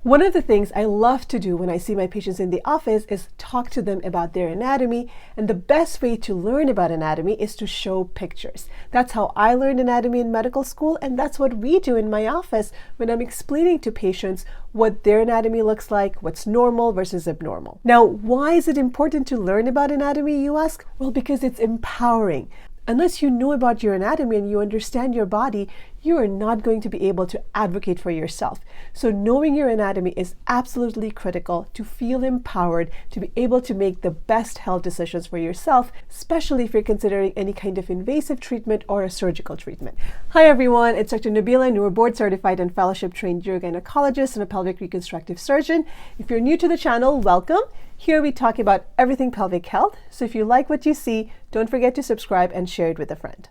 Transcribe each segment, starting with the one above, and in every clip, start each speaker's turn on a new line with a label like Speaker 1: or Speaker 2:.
Speaker 1: One of the things I love to do when I see my patients in the office is talk to them about their anatomy, and the best way to learn about anatomy is to show pictures. That's how I learned anatomy in medical school, and that's what we do in my office when I'm explaining to patients what their anatomy looks like, what's normal versus abnormal. Now, why is it important to learn about anatomy, you ask? Well, because it's empowering. Unless you know about your anatomy and you understand your body, you are not going to be able to advocate for yourself. So knowing your anatomy is absolutely critical to feel empowered, to be able to make the best health decisions for yourself, especially if you're considering any kind of invasive treatment or a surgical treatment. Hi everyone, it's Dr. Nabila Noor, board certified and fellowship trained urogynecologist and a pelvic reconstructive surgeon. If you're new to the channel, welcome. Here we talk about everything pelvic health. So if you like what you see, don't forget to subscribe and share it with a friend.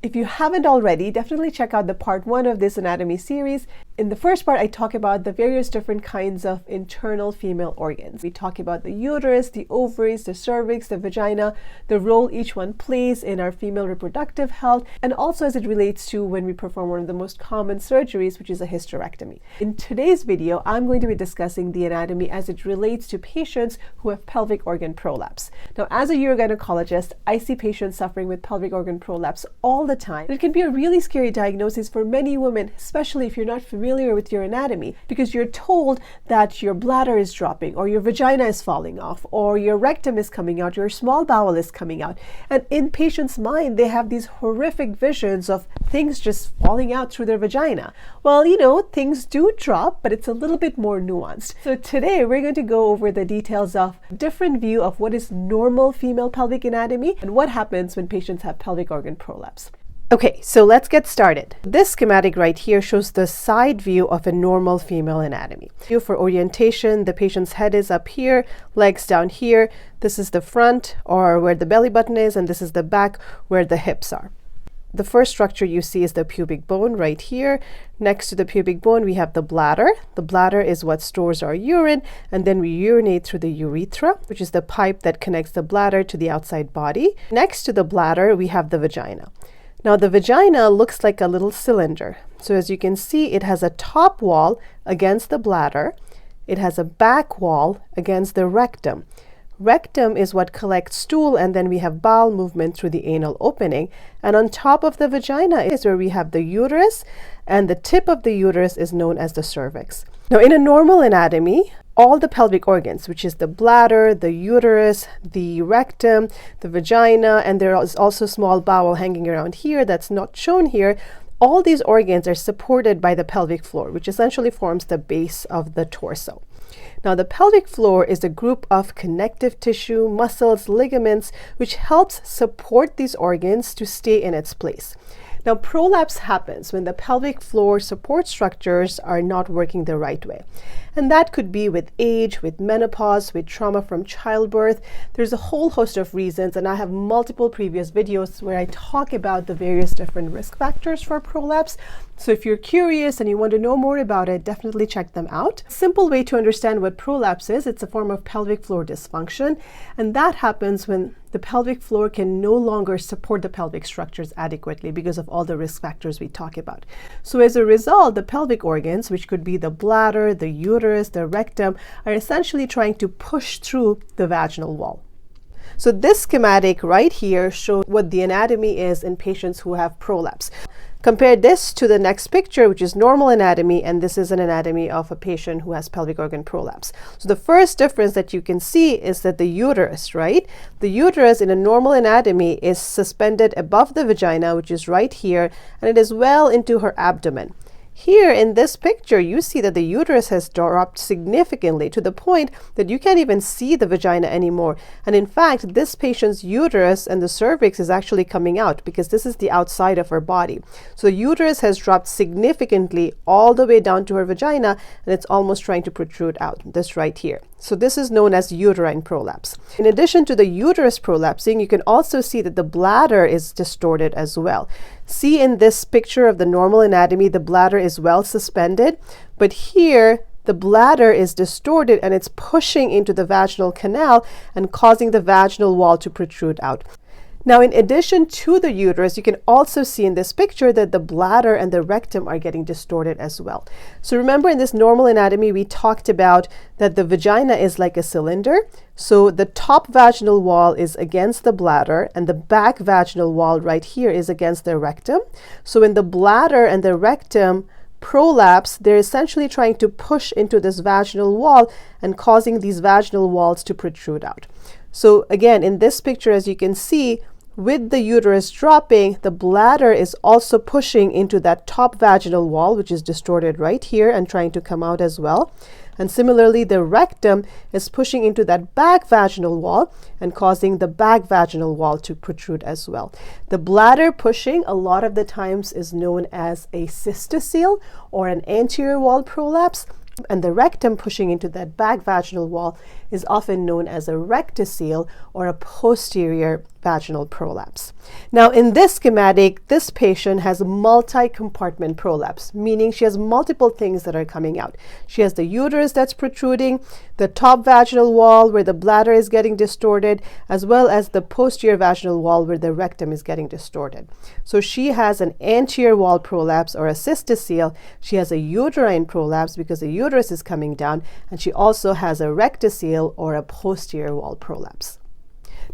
Speaker 1: If you haven't already, definitely check out the part 1 of this anatomy series. In the first part, I talk about the various different kinds of internal female organs. We talk about the uterus, the ovaries, the cervix, the vagina, the role each one plays in our female reproductive health, and also as it relates to when we perform one of the most common surgeries, which is a hysterectomy. In today's video, I'm going to be discussing the anatomy as it relates to patients who have pelvic organ prolapse. Now, as a urogynecologist, I see patients suffering with pelvic organ prolapse all the time. It can be a really scary diagnosis for many women, especially if you're not familiar with your anatomy, because you're told that your bladder is dropping, or your vagina is falling off, or your rectum is coming out, your small bowel is coming out. And in patients' mind, they have these horrific visions of things just falling out through their vagina. Well, things do drop, but it's a little bit more nuanced. So today we're going to go over the details of a different view of what is normal female pelvic anatomy and what happens when patients have pelvic organ prolapse. Okay, so let's get started. This schematic right here shows the side view of a normal female anatomy. For orientation, the patient's head is up here, legs down here. This is the front, or where the belly button is, and this is the back where the hips are. The first structure you see is the pubic bone right here. Next to the pubic bone, we have the bladder. The bladder is what stores our urine, and then we urinate through the urethra, which is the pipe that connects the bladder to the outside body. Next to the bladder, we have the vagina. Now, the vagina looks like a little cylinder. So as you can see, it has a top wall against the bladder. It has a back wall against the rectum. Rectum is what collects stool, and then we have bowel movement through the anal opening. And on top of the vagina is where we have the uterus, and the tip of the uterus is known as the cervix. Now, in a normal anatomy, all the pelvic organs, which is the bladder, the uterus, the rectum, the vagina, and there is also small bowel hanging around here that's not shown here, all these organs are supported by the pelvic floor, which essentially forms the base of the torso. Now, the pelvic floor is a group of connective tissue, muscles, ligaments, which helps support these organs to stay in its place. Now, prolapse happens when the pelvic floor support structures are not working the right way. And that could be with age, with menopause, with trauma from childbirth. There's a whole host of reasons, and I have multiple previous videos where I talk about the various different risk factors for prolapse. So if you're curious and you want to know more about it, definitely check them out. A simple way to understand what prolapse is, it's a form of pelvic floor dysfunction, and that happens when the pelvic floor can no longer support the pelvic structures adequately because of all the risk factors we talk about. So as a result, the pelvic organs, which could be the bladder, the uterus, the rectum, are essentially trying to push through the vaginal wall. So this schematic right here shows what the anatomy is in patients who have prolapse. Compare this to the next picture, which is normal anatomy, and this is an anatomy of a patient who has pelvic organ prolapse. So the first difference that you can see is that the uterus, right? The uterus in a normal anatomy is suspended above the vagina, which is right here, and it is well into her abdomen. Here in this picture, you see that the uterus has dropped significantly to the point that you can't even see the vagina anymore. And in fact, this patient's uterus and the cervix is actually coming out because this is the outside of her body. So the uterus has dropped significantly all the way down to her vagina, and it's almost trying to protrude out, this right here. So this is known as uterine prolapse. In addition to the uterus prolapsing, you can also see that the bladder is distorted as well. See in this picture of the normal anatomy, the bladder is well suspended, but here the bladder is distorted and it's pushing into the vaginal canal and causing the vaginal wall to protrude out. Now, in addition to the uterus, you can also see in this picture that the bladder and the rectum are getting distorted as well. So remember, in this normal anatomy, we talked about that the vagina is like a cylinder. So the top vaginal wall is against the bladder, and the back vaginal wall right here is against the rectum. So when the bladder and the rectum prolapse, they're essentially trying to push into this vaginal wall and causing these vaginal walls to protrude out. So again, in this picture, as you can see, with the uterus dropping, the bladder is also pushing into that top vaginal wall, which is distorted right here and trying to come out as well. And similarly, the rectum is pushing into that back vaginal wall and causing the back vaginal wall to protrude as well. The bladder pushing a lot of the times is known as a cystocele or an anterior wall prolapse, and the rectum pushing into that back vaginal wall is often known as a rectocele or a posterior vaginal prolapse. Now, in this schematic, this patient has multi-compartment prolapse, meaning she has multiple things that are coming out. She has the uterus that's protruding, the top vaginal wall where the bladder is getting distorted, as well as the posterior vaginal wall where the rectum is getting distorted. So she has an anterior wall prolapse or a cystocele. She has a uterine prolapse because the uterus is coming down, and she also has a rectocele or a posterior wall prolapse.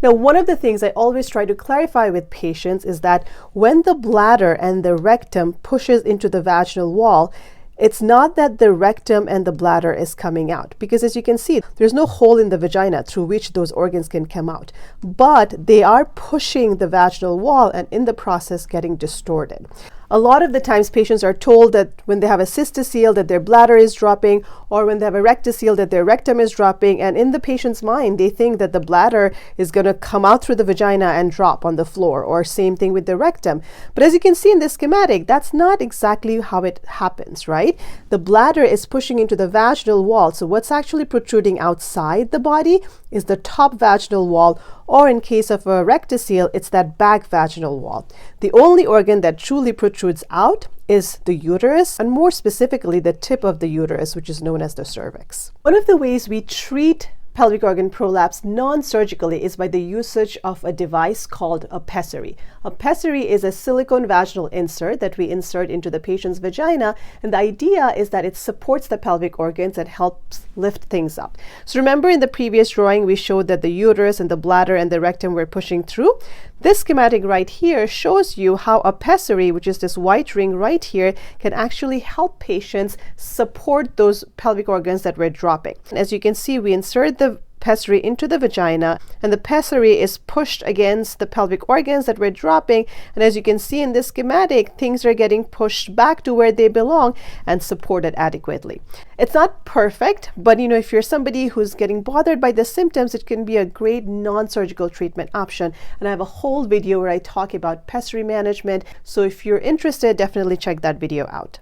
Speaker 1: Now, one of the things I always try to clarify with patients is that when the bladder and the rectum pushes into the vaginal wall, it's not that the rectum and the bladder is coming out, because as you can see, there's no hole in the vagina through which those organs can come out, but they are pushing the vaginal wall and in the process getting distorted. A lot of the times patients are told that when they have a cystocele that their bladder is dropping, or when they have a rectocele that their rectum is dropping, and in the patient's mind they think that the bladder is going to come out through the vagina and drop on the floor, or same thing with the rectum. But as you can see in this schematic, that's not exactly how it happens, right? The bladder is pushing into the vaginal wall, so what's actually protruding outside the body is the top vaginal wall, or in case of a rectocele, it's that back vaginal wall. The only organ that truly protrudes out is the uterus, and more specifically the tip of the uterus, which is known as the cervix. One of the ways we treat pelvic organ prolapse non-surgically is by the usage of a device called a pessary. A pessary is a silicone vaginal insert that we insert into the patient's vagina, and the idea is that it supports the pelvic organs and helps lift things up. So remember, in the previous drawing we showed that the uterus and the bladder and the rectum were pushing through. This schematic right here shows you how a pessary, which is this white ring right here, can actually help patients support those pelvic organs that were dropping. As you can see, we insert the pessary into the vagina, and the pessary is pushed against the pelvic organs that were dropping, and as you can see in this schematic, things are getting pushed back to where they belong and supported adequately. It's not perfect, but if you're somebody who's getting bothered by the symptoms, it can be a great non-surgical treatment option, and I have a whole video where I talk about pessary management, so if you're interested, definitely check that video out.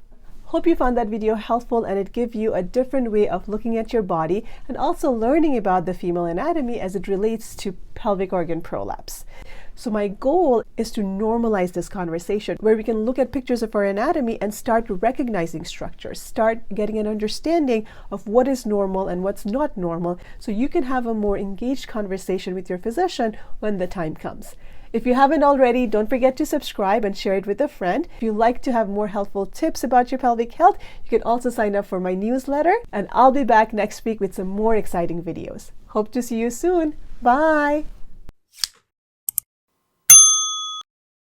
Speaker 1: Hope you found that video helpful and it gave you a different way of looking at your body and also learning about the female anatomy as it relates to pelvic organ prolapse. So my goal is to normalize this conversation where we can look at pictures of our anatomy and start recognizing structures, start getting an understanding of what is normal and what's not normal, so you can have a more engaged conversation with your physician when the time comes. If you haven't already, don't forget to subscribe and share it with a friend. If you'd like to have more helpful tips about your pelvic health, you can also sign up for my newsletter, and I'll be back next week with some more exciting videos. Hope to see you soon. Bye!